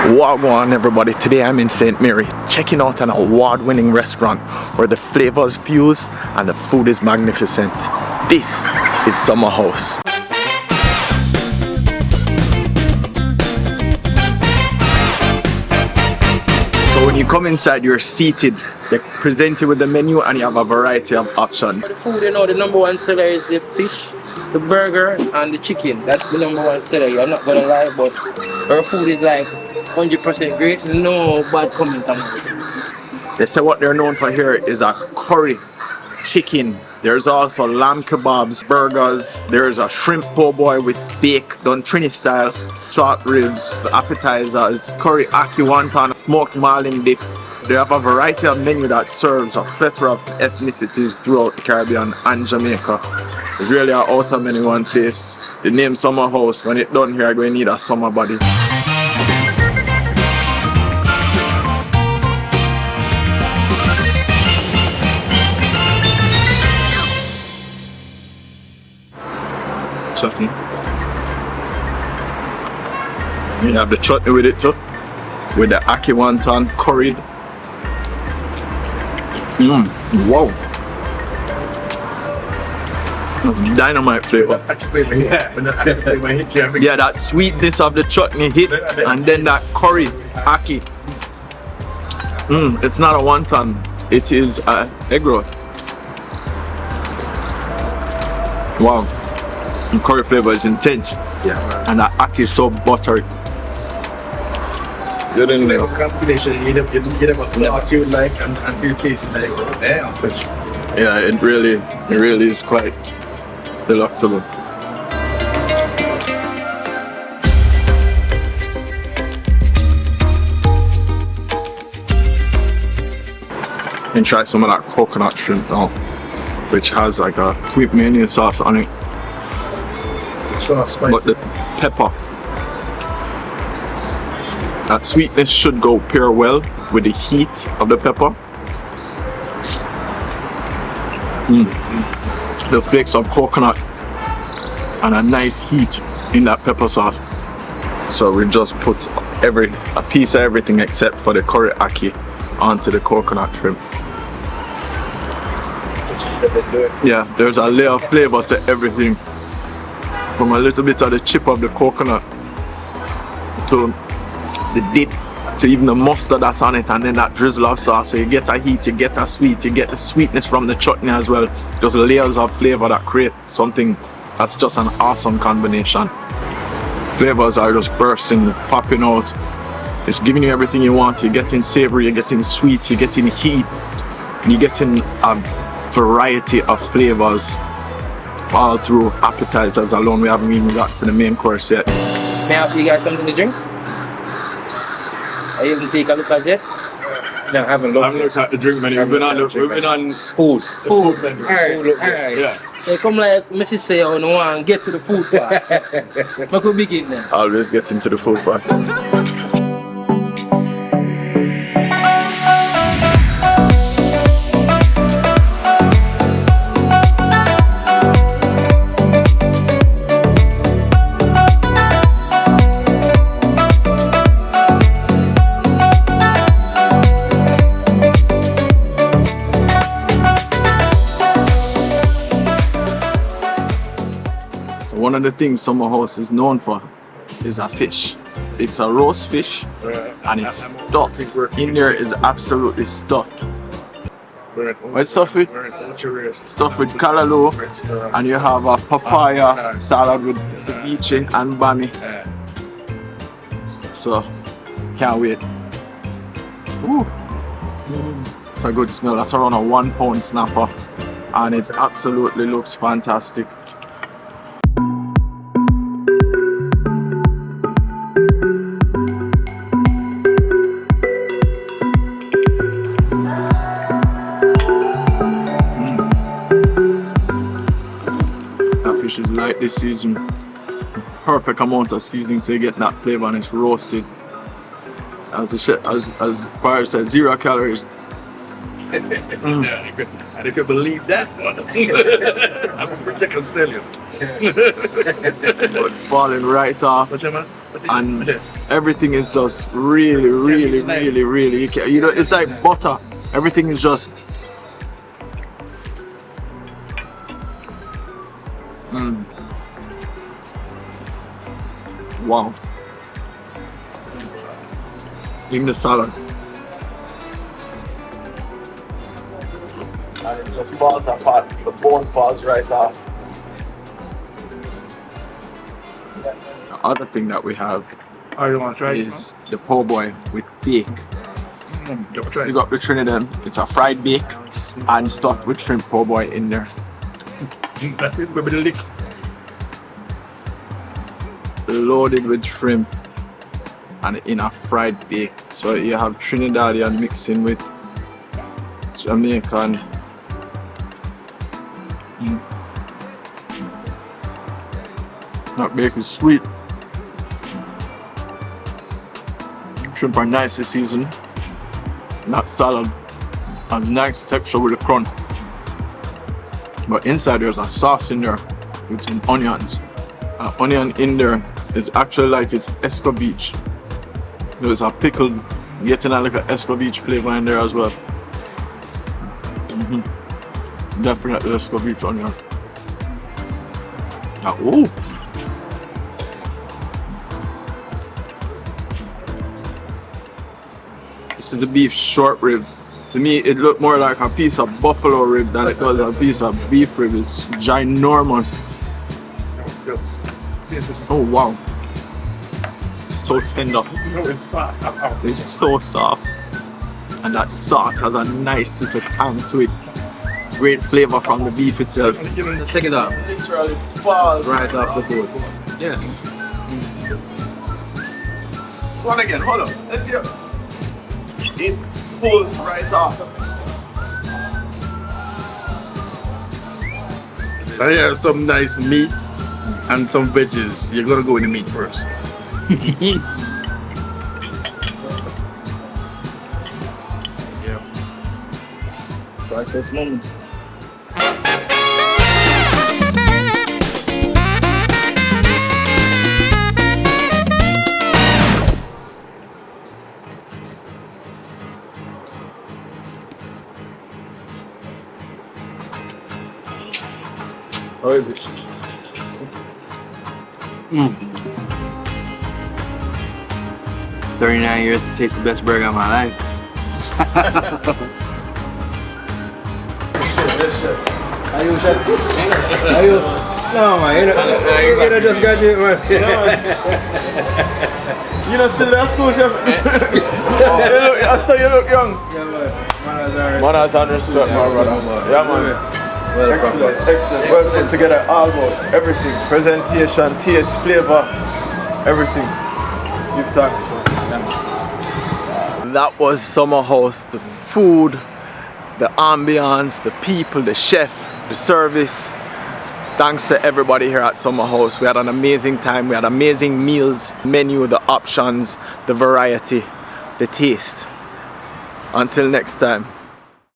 Wha Gwann, everybody. Today I'm in St.Mary, checking out an award-winning restaurant where the flavors fuse and the food is magnificent. This is Summerhouse. So when you come inside, you're seated. They present you with the menu and you have a variety of options. The food, you know, the number one seller is the fish, the burger, and the chicken. That's the number one seller. I'm not gonna lie, but our food is like 100% great. No bad comment on it. They say what they're known for here is a curry chicken. There's also lamb kebabs, burgers. There's a shrimp po' boy with bake done Trini style, short ribs, appetizers, curry ackee wonton, smoked marlin dip. They have a variety of menu that serves a plethora of ethnicities throughout the Caribbean and Jamaica. It's really an out of many one place. The name Summerhouse, when it's done here, I'm going to need a summer body. Chutney. You have the chutney with it too, with the ackee wonton curried. Wow. That's dynamite flavor. Yeah, that sweetness of the chutney hit, and then that curry ackee. It's not a wonton, it is a egg roll. Wow. The curry flavor is intense. Yeah. And that ackee is so buttery. Good in there. Combination, you never thought you would like until you taste it. Like, damn. Yeah, it really is quite delectable. And try some of that coconut shrimp now, which has like a sweet mayonnaise sauce on it. It's not spicy. But the pepper, that sweetness should go pair well with the heat of the pepper. The flakes of coconut and a nice heat in that pepper sauce. So we just put a piece of everything except for the curry ackee onto the coconut shrimp. Yeah, there's a layer of flavor to everything. From a little bit of the chip of the coconut to the dip to even the mustard that's on it, and then that drizzle of sauce. So you get a heat, you get a sweet, you get the sweetness from the chutney as well. Just layers of flavor that create something that's just an awesome combination. Flavors are just bursting, popping out. It's giving you everything you want. You're getting savory, you're getting sweet, you're getting heat, you're getting a variety of flavors all through appetizers alone. We haven't even got to the main course yet. May I ask you guys something to drink? Are you going to take a look at it? No, I haven't looked at the drink menu. We've been on food. Food. Alright. Yeah. They come like Mrs. say, I don't want to get to the food part. I could begin then. Always get into the food part. One of the things Summerhouse is known for is a fish. It's a roast fish and it's stuffed. In there is absolutely stuffed. What's stuffed with? Stuffed with callaloo, and you have a papaya salad with ceviche and bami. So, can't wait. Ooh. It's a good smell. That's around a 1 pound snapper and it absolutely looks fantastic. Fish is lightly seasoned, perfect amount of seasoning so you get that flavor and it's roasted. As Fire said, 0 calories. And if you believe that one, I'm a particular stallion. Falling right off. And everything is just really, really. You know, it's like butter. Everything is just. Wow. Even the salad. And it just falls apart. The bone falls right off. The other thing that we have is the po' boy with bake. You got the Trinidad. It's a fried bake and stuffed with shrimp po' boy in there. Loaded with shrimp and in a fried bake. So you have Trinidadian mixing with Jamaican. That bake is sweet. Shrimp are nicely seasoned. That salad has nice texture with the crunch. But inside there's a sauce in there with some onions. Onion in there is actually like it's escabeche. There's a pickled, getting a little escabeche flavor in there as well. Definitely escabeche onion. Oh. This is the beef short rib. To me, it looked more like a piece of buffalo rib than it was a piece of beef rib. It's ginormous. Oh wow. So tender. It's so soft. And that sauce has a nice little tang to it. Great flavor from the beef itself. Just take it out. Literally falls right off the board. Yeah. One again, hold on. Let's see. It pulls right off. I have some nice meat and some veggies. You're gonna go with the meat first. Yeah. Priceless moment. How is it? 39 years to taste the best burger of my life. Are you chef? Are you? No man, you know just graduate man. You know, still at school, chef. I saw you look young. Yeah man. Manners and respect, my brother. Yeah, man. Excellent. Well put together, all about everything. Presentation, taste, flavor, everything. Give thanks for it. That was Summerhouse. The food, the ambience, the people, the chef, the service. Thanks to everybody here at Summerhouse. We had an amazing time. We had amazing meals, menu, the options, the variety, the taste. Until next time.